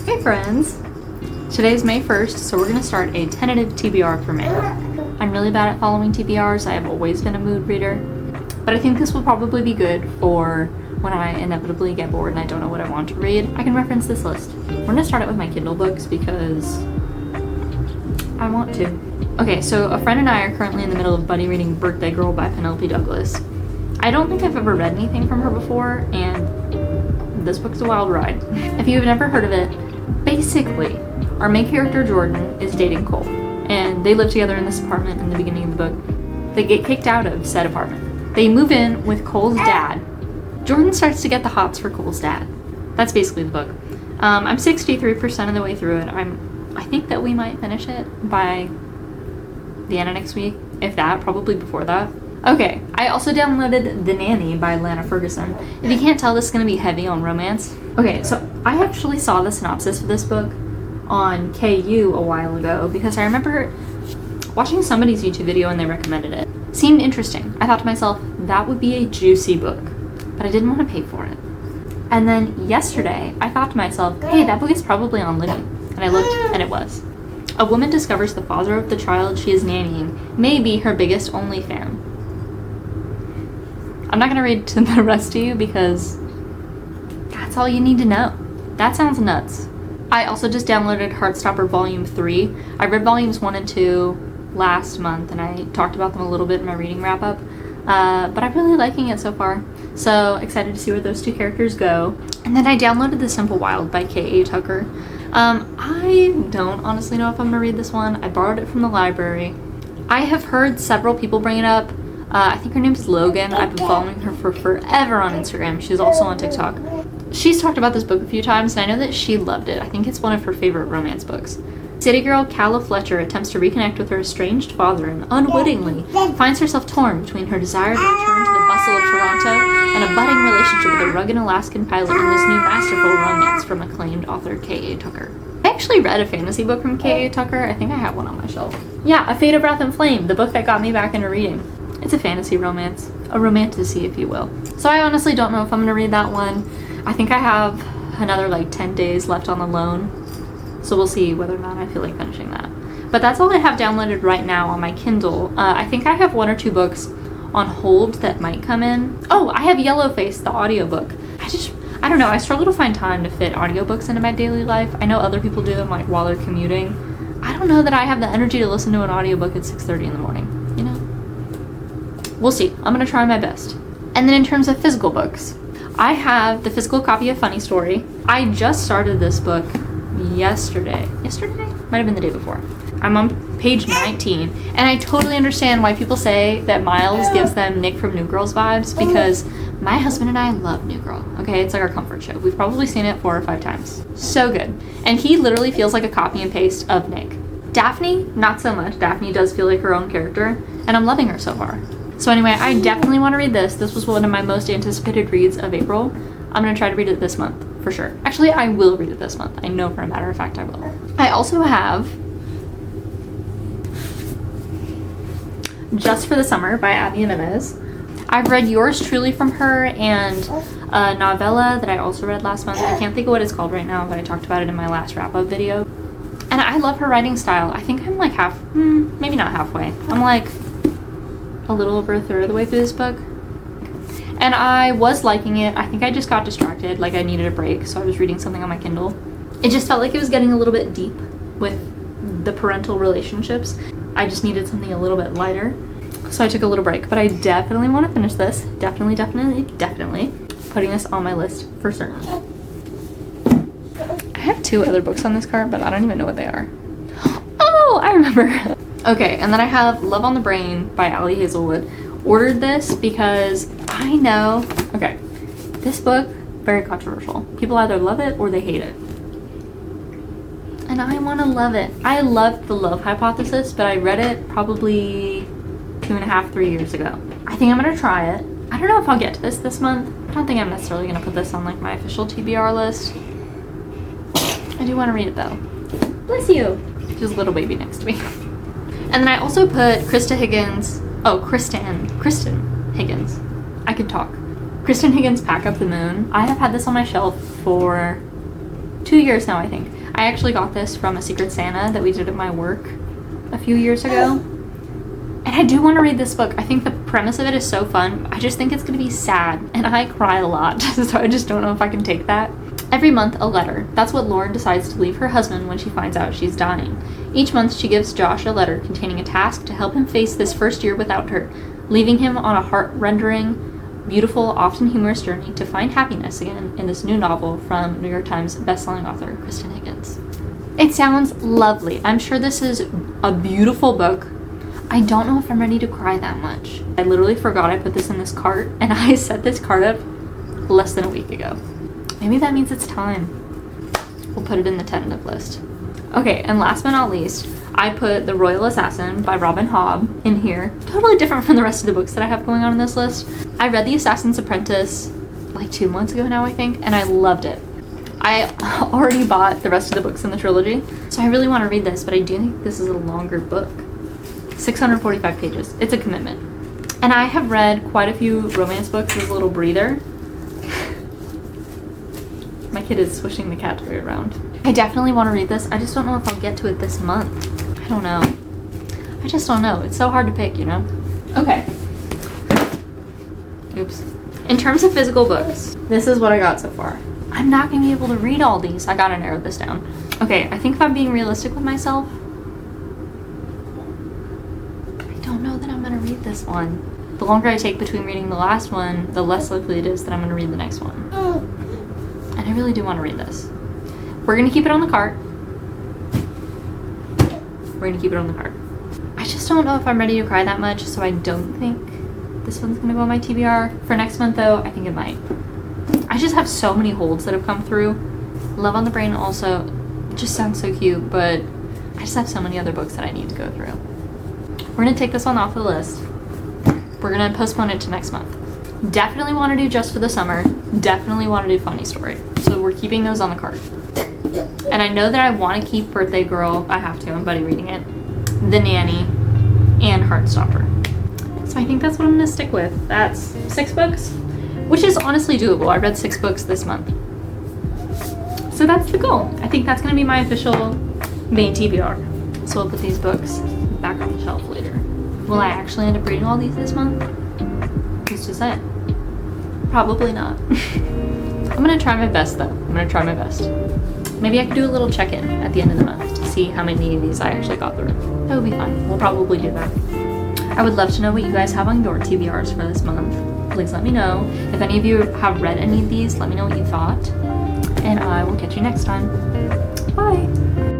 Hey friends! Today's May 1st, so we're going to start a tentative TBR for May. I'm really bad at following TBRs. I have always been a mood reader, but I think this will probably be good for when I inevitably get bored and I don't know what I want to read. I can reference this list. We're going to start it with my Kindle books because I want to. Okay, so a friend and I are currently in the middle of buddy reading Birthday Girl by Penelope Douglas. I don't think I've ever read anything from her before, and this book's a wild ride. If you have never heard of it, basically, our main character Jordan is dating Cole, and they live together in this apartment in the beginning of the book. They get kicked out of said apartment. They move in with Cole's dad. Jordan starts to get the hots for Cole's dad. That's basically the book. I'm 63% of the way through it. I think that we might finish it by the end of next week, if that, probably before that. Okay, I also downloaded The Nanny by Lana Ferguson. If you can't tell, this is going to be heavy on romance. Okay, so I actually saw the synopsis for this book on KU a while ago because I remember watching somebody's YouTube video and they recommended it. Seemed interesting. I thought to myself, that would be a juicy book, but I didn't want to pay for it. And then yesterday, I thought to myself, hey, that book is probably on Libby. And I looked, and it was. A woman discovers the father of the child she is nannying may be her biggest only fan. I'm not going to read to the rest to you because that's all you need to know. That sounds nuts. I also just downloaded Heartstopper Volume 3. I read Volumes 1 and 2 last month, and I talked about them a little bit in my reading wrap-up. But I'm really liking it so far. So excited to see where those two characters go. And then I downloaded The Simple Wild by K.A. Tucker. I don't honestly know if I'm going to read this one. I borrowed it from the library. I have heard several people bring it up. I think her name's Logan. I've been following her for forever on Instagram. She's also on TikTok. She's talked about this book a few times, and I know that she loved it. I think it's one of her favorite romance books. City girl Calla Fletcher attempts to reconnect with her estranged father and unwittingly finds herself torn between her desire to return to the bustle of Toronto and a budding relationship with a rugged Alaskan pilot in this new masterful romance from acclaimed author K.A. Tucker. I actually read a fantasy book from K.A. Tucker. I think I have one on my shelf. Yeah, A Fate of Wrath and Flame, the book that got me back into reading. It's a fantasy romance, a romantasy if you will. So I honestly don't know if I'm going to read that one. I think I have another like 10 days left on the loan. So we'll see whether or not I feel like finishing that. But that's all I have downloaded right now on my Kindle. I think I have one or two books on hold that might come in. Oh, I have Yellowface, the audiobook. I don't know, I struggle to find time to fit audiobooks into my daily life. I know other people do them like while they're commuting. I don't know that I have the energy to listen to an audiobook at 6:30 in the morning, you know? We'll see. I'm gonna try my best. And then in terms of physical books, I have the physical copy of Funny Story. I just started this book yesterday might have been the day before. I'm on page 19 and I totally understand why people say that Miles gives them Nick from New Girl's vibes, because my husband and I love New Girl. Okay, it's like our comfort show. We've probably seen it 4 or 5 times. So good. And he literally feels like a copy and paste of Nick. Daphne, not so much. Daphne does feel like her own character, and I'm loving her so far. So anyway, I definitely want to read this. This was one of my most anticipated reads of April. I'm going to try to read it this month, for sure. Actually, I will read it this month. I know for a matter of fact I will. I also have Just for the Summer by Abby Jimenez. I've read Yours Truly from her and a novella that I also read last month. I can't think of what it's called right now, but I talked about it in my last wrap-up video. And I love her writing style. I think I'm like maybe not halfway. I'm like a little over a third of the way through this book. And I was liking it. I think I just got distracted, like I needed a break, so I was reading something on my Kindle. It just felt like it was getting a little bit deep with the parental relationships. I just needed something a little bit lighter, so I took a little break. But I definitely want to finish this. Definitely putting this on my list for certain. I have 2 other books on this cart, but I don't even know what they are. Oh, I remember. Okay, and then I have Love on the Brain by Allie Hazelwood. Ordered this because I know, okay, this book, very controversial. People either love it or they hate it. And I want to love it. I loved The Love Hypothesis, but I read it probably 2.5, 3 years ago. I think I'm going to try it. I don't know if I'll get to this month. I don't think I'm necessarily going to put this on like my official TBR list. I do want to read it though. Bless you. There's a little baby next to me. And then I also put Kristen Higgins, I could talk. Kristen Higgins' Pack Up the Moon. I have had this on my shelf for 2 years now, I think. I actually got this from a Secret Santa that we did at my work a few years ago. And I do want to read this book. I think the premise of it is so fun. I just think it's going to be sad, and I cry a lot, so I just don't know if I can take that. Every month, a letter. That's what Lauren decides to leave her husband when she finds out she's dying. Each month, she gives Josh a letter containing a task to help him face this first year without her, leaving him on a heart-rending, beautiful, often humorous journey to find happiness again in this new novel from New York Times bestselling author Kristen Higgins. It sounds lovely. I'm sure this is a beautiful book. I don't know if I'm ready to cry that much. I literally forgot I put this in this cart, and I set this cart up less than a week ago. Maybe that means it's time. We'll put it in the tentative list. Okay, and last but not least, I put The Royal Assassin by Robin Hobb in here. Totally different from the rest of the books that I have going on in this list. I read The Assassin's Apprentice like 2 months ago now, I think, and I loved it. I already bought the rest of the books in the trilogy, so I really want to read this, but I do think this is a longer book. 645 pages. It's a commitment. And I have read quite a few romance books as a little breather. My kid is swishing the cat toy around. I definitely want to read this. I just don't know if I'll get to it this month. I don't know. I just don't know. It's so hard to pick, you know? Okay. Oops. In terms of physical books, this is what I got so far. I'm not going to be able to read all these. I gotta narrow this down. Okay, I think if I'm being realistic with myself, I don't know that I'm going to read this one. The longer I take between reading the last one, the less likely it is that I'm going to read the next one. And I really do want to read this. We're going to keep it on the cart. We're going to keep it on the cart. I just don't know if I'm ready to cry that much, so I don't think this one's going to go on my TBR. For next month, though, I think it might. I just have so many holds that have come through. Love on the Brain also, it just sounds so cute, but I just have so many other books that I need to go through. We're going to take this one off the list. We're going to postpone it to next month. Definitely want to do Just for the Summer. Definitely want to do Funny Story. So we're keeping those on the card. And I know that I want to keep Birthday Girl. I have to. I'm buddy reading it. The Nanny. And Heartstopper. So I think that's what I'm going to stick with. That's 6 books. Which is honestly doable. I read 6 books this month. So that's the goal. I think that's going to be my official May TBR. So I'll put these books back on the shelf later. Will I actually end up reading all these this month? Who's to say? Probably not. I'm gonna try my best though. I'm gonna try my best. Maybe I could do a little check-in at the end of the month to see how many of these I actually got through. That would be fun. We'll probably do that. I would love to know what you guys have on your TBRs for this month. Please let me know. If any of you have read any of these, let me know what you thought. And I will catch you next time. Bye!